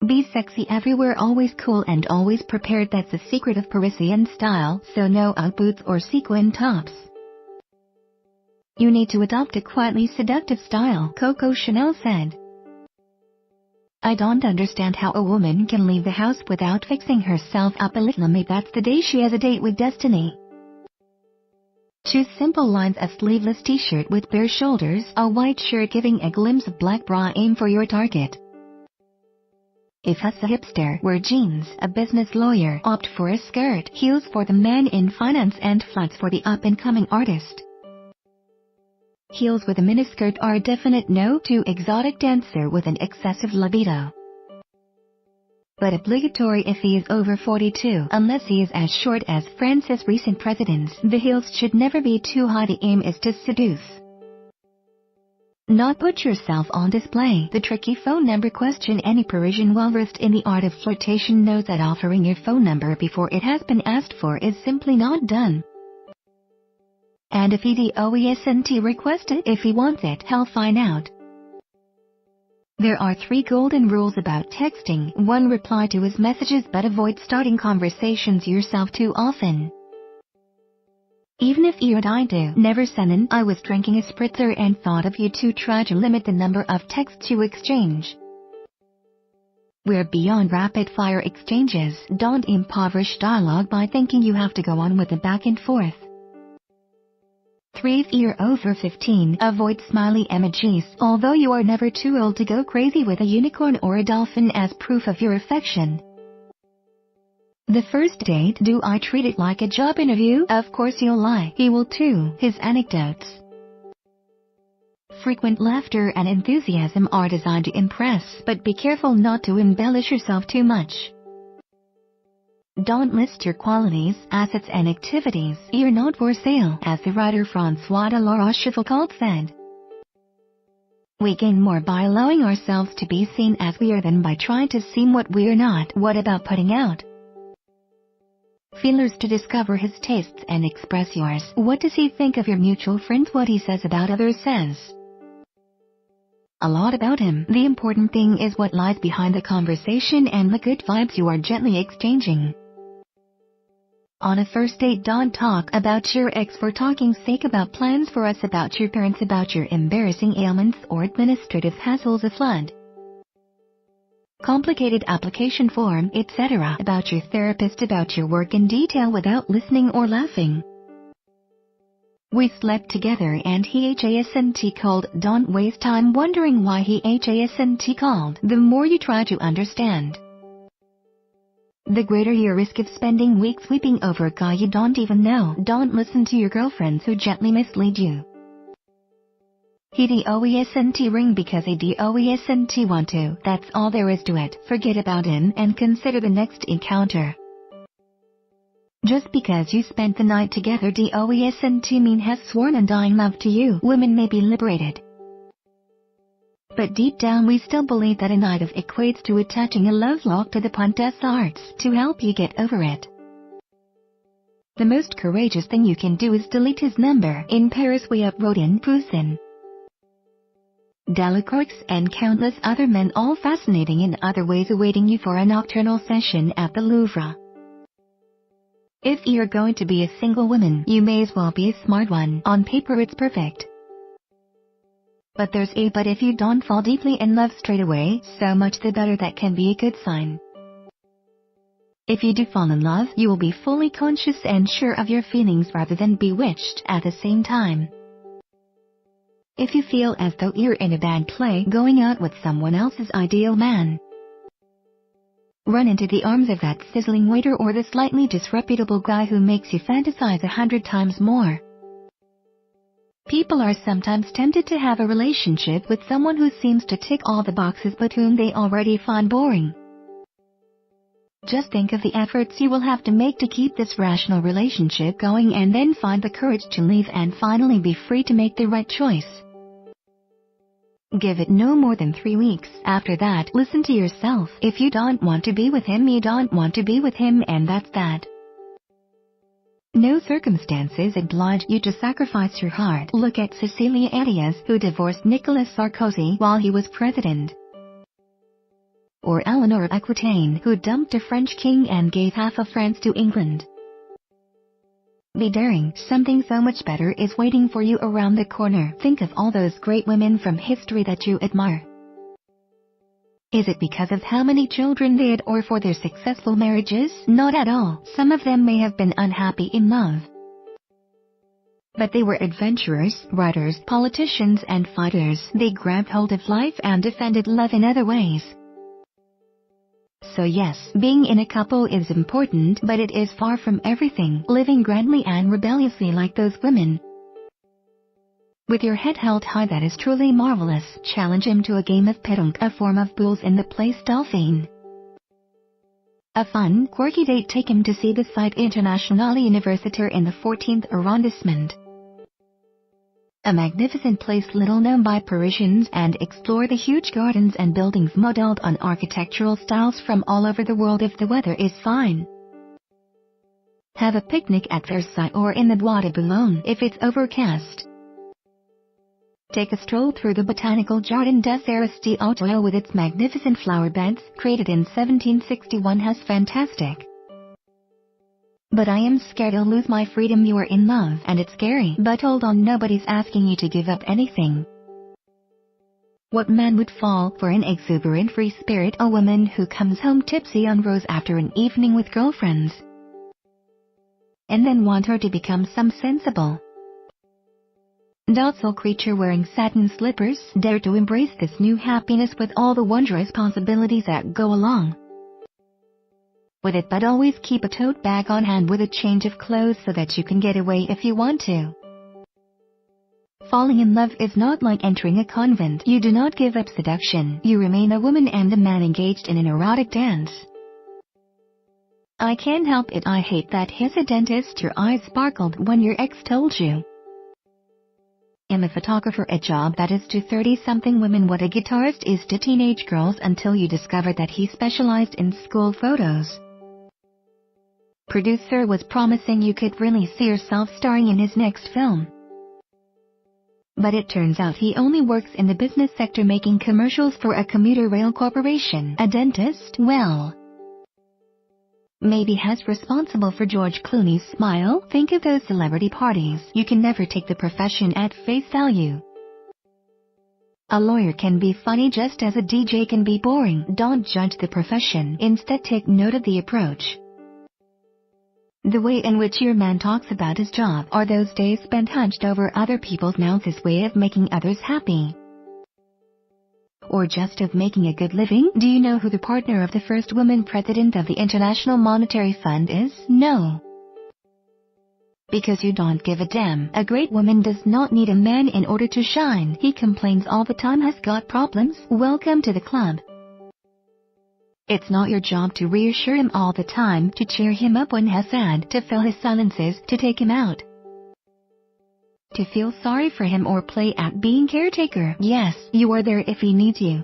Be sexy everywhere, always cool and always prepared. That's the secret of Parisian style, so no Ugg boots or sequin tops. You need to adopt a quietly seductive style, Coco Chanel said. I don't understand how a woman can leave the house without fixing herself up a little. Maybe that's the day she has a date with destiny. Choose simple lines: a sleeveless t-shirt with bare shoulders, a white shirt giving a glimpse of black bra. Aim for your target. If as a hipster, wear jeans. A business lawyer, opt for a skirt. Heels for the man in finance and flats for the up-and-coming artist. Heels with a miniskirt are a definite no to exotic dancer with an excessive libido. But obligatory if he is over 42, unless he is as short as France's recent presidents. The heels should never be too high. The aim is to seduce, not put yourself on display. The tricky phone number question. Any Parisian well-versed in the art of flirtation knows that offering your phone number before it has been asked for is simply not done. And if he doesn't request it, if he wants it, he'll find out. There are 3 golden rules about texting. 1. Reply to his messages but avoid starting conversations yourself too often. Even if you and I do, never send an "I was drinking a spritzer and thought of you." 2. Try to limit the number of texts you exchange. We're beyond rapid-fire exchanges. Don't impoverish dialogue by thinking you have to go on with the back and forth. 3. If you're over 15, avoid smiley emojis. Although you are never too old to go crazy with a unicorn or a dolphin as proof of your affection. The first date, do I treat it like a job interview? Of course you'll lie. He will too. His anecdotes, frequent laughter and enthusiasm are designed to impress, but be careful not to embellish yourself too much. Don't list your qualities, assets and activities. You're not for sale, as the writer François de La Rochefoucauld said. We gain more by allowing ourselves to be seen as we are than by trying to seem what we're not. What about putting out feelers to discover his tastes and express yours? What does he think of your mutual friends? What he says about others says a lot about him. The important thing is what lies behind the conversation and the good vibes you are gently exchanging. On a first date, don't talk about your ex for talking's sake, about plans for us, about your parents, about your embarrassing ailments or administrative hassles, a flood complicated application form, etc. About your therapist, about your work in detail without listening or laughing. We slept together and he hasn't called. Don't waste time wondering why he hasn't called. The more you try to understand, the greater your risk of spending weeks weeping over a guy you don't even know. Don't listen to your girlfriends who gently mislead you. He doesn't ring because he doesn't want to. That's all there is to it. Forget about him and consider the next encounter. Just because you spent the night together doesn't mean has sworn undying love to you. Women may be liberated, but deep down we still believe that a night of equates to attaching a love lock to the Pontes Arts to help you get over it. The most courageous thing you can do is delete his number. In Paris we have Rodin, Poussin, Delacroix and countless other men, all fascinating in other ways, awaiting you for a nocturnal session at the Louvre. If you're going to be a single woman, you may as well be a smart one. On paper it's perfect, but there's a but. If you don't fall deeply in love straight away, so much the better. That can be a good sign. If you do fall in love, you will be fully conscious and sure of your feelings rather than bewitched at the same time. If you feel as though you're in a bad play going out with someone else's ideal man, run into the arms of that sizzling waiter or the slightly disreputable guy who makes you fantasize 100 times more. People are sometimes tempted to have a relationship with someone who seems to tick all the boxes but whom they already find boring. Just think of the efforts you will have to make to keep this rational relationship going, and then find the courage to leave and finally be free to make the right choice. Give it no more than 3 weeks. After that, listen to yourself. If you don't want to be with him, you don't want to be with him, and that's that. No circumstances oblige you to sacrifice your heart. Look at Cecilia Arias, who divorced Nicolas Sarkozy while he was president. Or Eleanor of Aquitaine, who dumped a French king and gave half of France to England. Be daring, something so much better is waiting for you around the corner. Think of all those great women from history that you admire. Is it because of how many children they had or for their successful marriages? Not at all. Some of them may have been unhappy in love, but they were adventurers, writers, politicians and fighters. They grabbed hold of life and defended love in other ways. So yes, being in a couple is important, but it is far from everything. Living grandly and rebelliously like those women, with your head held high, that is truly marvelous. Challenge him to a game of pétanque, a form of boules in the place Dauphine. A fun, quirky date. Take him to see the Site Internationale Universitaire in the 14th arrondissement. A magnificent place little known by Parisians, and explore the huge gardens and buildings modeled on architectural styles from all over the world if the weather is fine. Have a picnic at Versailles or in the Bois de Boulogne if it's overcast. Take a stroll through the Botanical Jardin des Arts d'Auteuil with its magnificent flower beds, created in 1761. Has fantastic. But I am scared I'll lose my freedom. You are in love, and it's scary. But hold on, nobody's asking you to give up anything. What man would fall for an exuberant free spirit? A woman who comes home tipsy on rose after an evening with girlfriends, and then want her to become some sensible, docile creature wearing satin slippers. Dare to embrace this new happiness with all the wondrous possibilities that go along with it, but always keep a tote bag on hand with a change of clothes so that you can get away if you want to. Falling in love is not like entering a convent. You do not give up seduction. You remain a woman and a man engaged in an erotic dance. I can't help it. I hate that. His a dentist. Your eyes sparkled when your ex told you. I'm a photographer, a job that is to 30-something women what a guitarist is to teenage girls, until you discovered that he specialized in school photos. Producer was promising you could really see yourself starring in his next film, but it turns out he only works in the business sector making commercials for a commuter rail corporation. A dentist? Well, maybe has responsible for George Clooney's smile. Think of those celebrity parties. You can never take the profession at face value. A lawyer can be funny just as a DJ can be boring. Don't judge the profession. Instead, take note of the approach. The way in which your man talks about his job. Are those days spent hunched over other people's mouths his way of making others happy? Or just of making a good living? Do you know who the partner of the first woman president of the International Monetary Fund is? No. Because you don't give a damn. A great woman does not need a man in order to shine. He complains all the time, has got problems. Welcome to the club. It's not your job to reassure him all the time, to cheer him up when he's sad, to fill his silences, to take him out, to feel sorry for him or play at being caretaker. Yes, you are there if he needs you.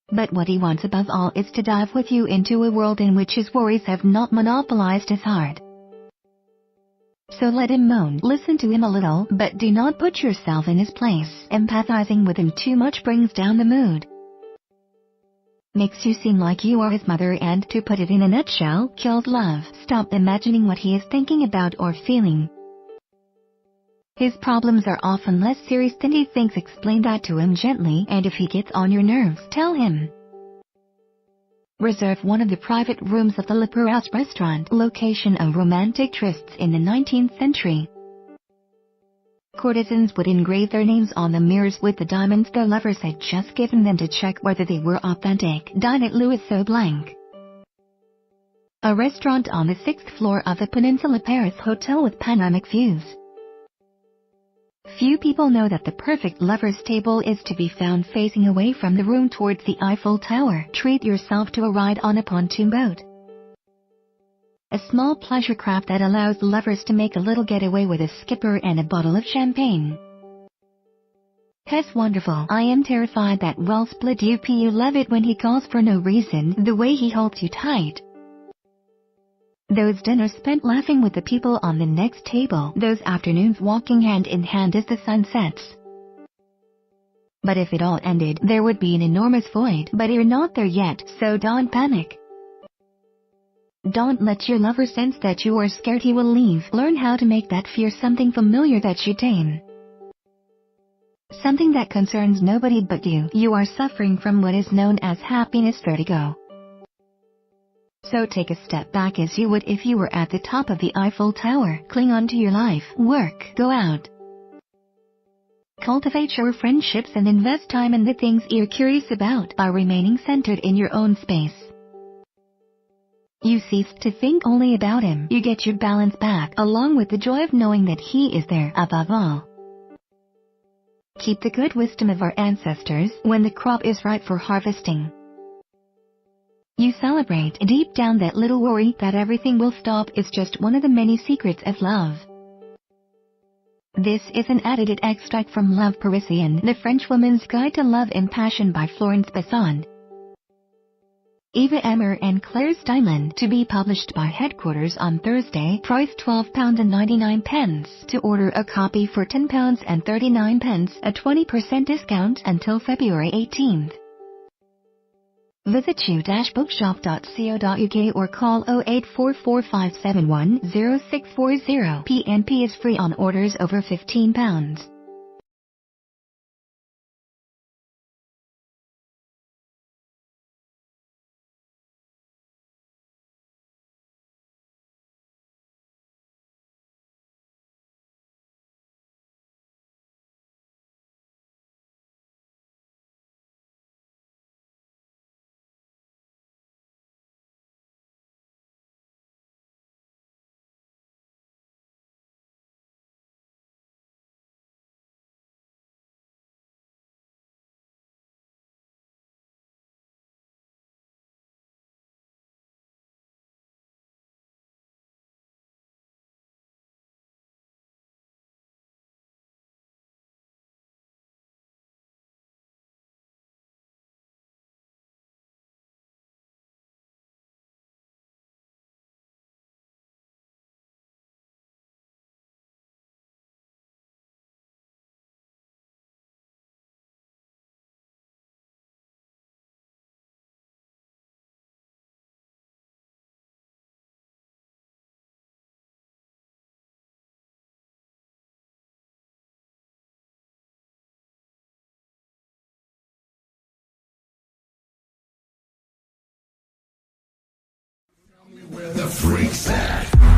But what he wants above all is to dive with you into a world in which his worries have not monopolized his heart. So let him moan, listen to him a little, but do not put yourself in his place. Empathizing with him too much brings down the mood, makes you seem like you are his mother, and, to put it in a nutshell, kills love. Stop imagining what he is thinking about or feeling. His problems are often less serious than he thinks. Explain that to him gently, and if he gets on your nerves, tell him. Reserve one of the private rooms of the Le Perrouse restaurant, location of romantic trysts in the 19th century. Courtesans would engrave their names on the mirrors with the diamonds their lovers had just given them to check whether they were authentic. Dine at Louis So Blanc, a restaurant on the 6th floor of the Peninsula Paris Hotel with panoramic views. Few people know that the perfect lover's table is to be found facing away from the room towards the Eiffel Tower. Treat yourself to a ride on a pontoon boat, a small pleasure craft that allows lovers to make a little getaway with a skipper and a bottle of champagne. He's wonderful. I am terrified that we'll split up. You love it when he calls for no reason, the way he holds you tight. Those dinners spent laughing with the people on the next table, those afternoons walking hand in hand as the sun sets. But if it all ended, there would be an enormous void. But you're not there yet, so don't panic. Don't let your lover sense that you are scared he will leave. Learn how to make that fear something familiar that you tame. Something that concerns nobody but you. You are suffering from what is known as happiness vertigo. So take a step back as you would if you were at the top of the Eiffel Tower. Cling on to your life, work, go out. Cultivate your friendships and invest time in the things you're curious about by remaining centered in your own space. You cease to think only about him. You get your balance back, along with the joy of knowing that he is there above all. Keep the good wisdom of our ancestors when the crop is ripe for harvesting. You celebrate deep down that little worry that everything will stop is just one of the many secrets of love. This is an edited extract from Love Parisienne, the Frenchwoman's Guide to Love and Passion by Florence. Eva Emmer and Claire Steinman, to be published by Headquarters on Thursday. Price £12.99. To order a copy for £10.39, a 20% discount until February 18th. Visit u-bookshop.co.uk or call 08445710640. PNP is free on orders over £15. Where the freaks at?